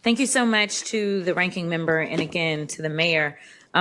Thank you so much to the ranking member and again to the mayor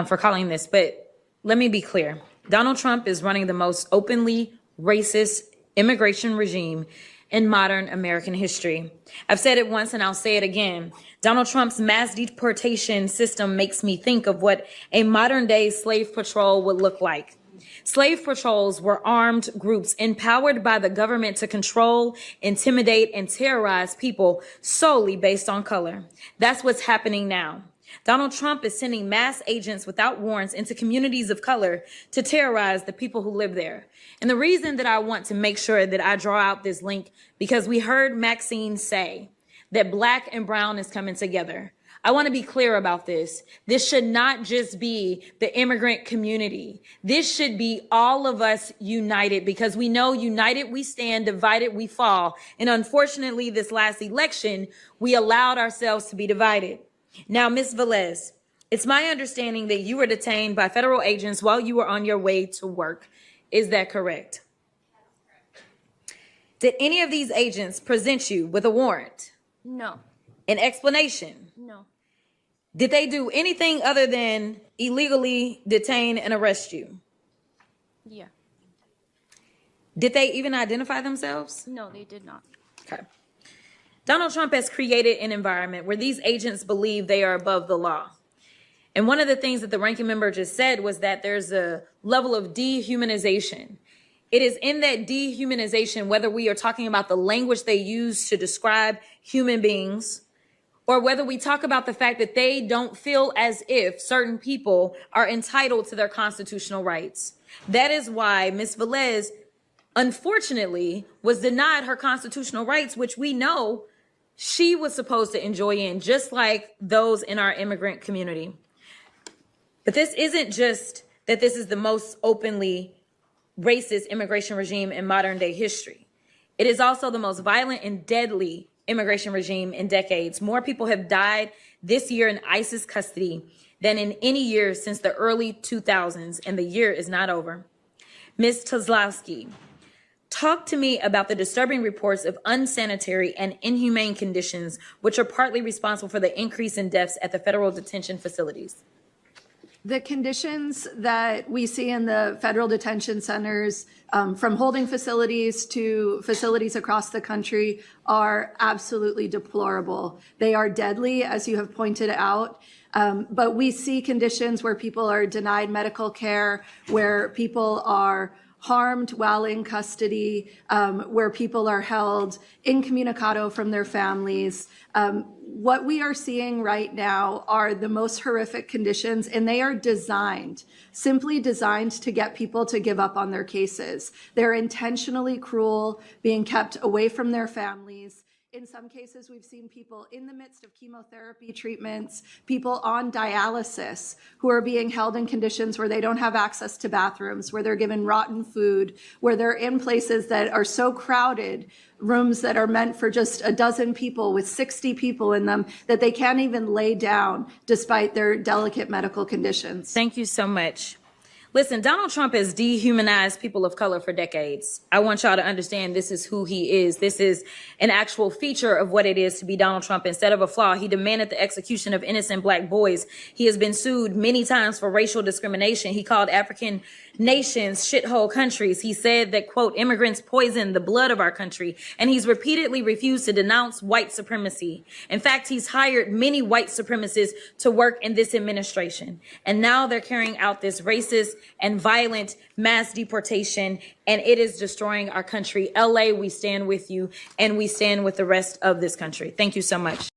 for calling this. But let me be clear. Donald Trump is running the most openly racist immigration regime in modern American history. I've said it once and I'll say it again. Donald Trump's mass deportation system makes me think of what a modern day slave patrol would look like. Slave patrols were armed groups empowered by the government to control, intimidate, and terrorize people solely based on color. That's what's happening now. Donald Trump is sending mass agents without warrants into communities of color to terrorize the people who live there. And the reason that I want to make sure that I draw out this link, because we heard Maxine say that Black and brown is coming together. I want to be clear about this. This should not just be the immigrant community. This should be all of us united, because we know united we stand, divided we fall. And unfortunately, this last election, we allowed ourselves to be divided. Now, Ms. Velez, it's my understanding that you were detained by federal agents while you were on your way to work. Is that correct? Did any of these agents present you with a warrant? No. An explanation? No. Did they do anything other than illegally detain and arrest you? Yeah. Did they even identify themselves? No, they did not. Okay. Donald Trump has created an environment where these agents believe they are above the law. And one of the things that the ranking member just said was that there's a level of dehumanization. It is in that dehumanization, whether we are talking about the language they use to describe human beings, or whether we talk about the fact that they don't feel as if certain people are entitled to their constitutional rights. That is why Ms. Velez, unfortunately, was denied her constitutional rights, which we know she was supposed to enjoy in, just like those in our immigrant community. But this isn't just that this is the most openly racist immigration regime in modern day history. It is also the most violent and deadly immigration regime in decades. More people have died this year in ISIS custody than in any year since the early 2000s, and the year is not over. Ms. Kozlowski, talk to me about the disturbing reports of unsanitary and inhumane conditions, which are partly responsible for the increase in deaths at the federal detention facilities. The conditions that we see in the federal detention centers, from holding facilities to facilities across the country, are absolutely deplorable. They are deadly, as you have pointed out. But we see conditions where people are denied medical care, where people are harmed while in custody, where people are held incommunicado from their families. What we are seeing right now are the most horrific conditions, and they are simply designed to get people to give up on their cases. They're intentionally cruel, being kept away from their families. In some cases, we've seen people in the midst of chemotherapy treatments, people on dialysis who are being held in conditions where they don't have access to bathrooms, where they're given rotten food, where they're in places that are so crowded, rooms that are meant for just a dozen people with 60 people in them, that they can't even lay down despite their delicate medical conditions. Thank you so much. Listen, Donald Trump has dehumanized people of color for decades. I want y'all to understand this is who he is. This is an actual feature of what it is to be Donald Trump instead of a flaw. He demanded the execution of innocent Black boys. He has been sued many times for racial discrimination. He called African nations shithole countries. He said that, quote, immigrants poison the blood of our country. And he's repeatedly refused to denounce white supremacy. In fact, he's hired many white supremacists to work in this administration. And now they're carrying out this racist and violent mass deportation, and it is destroying our country. LA, we stand with you, and we stand with the rest of this country. Thank you so much.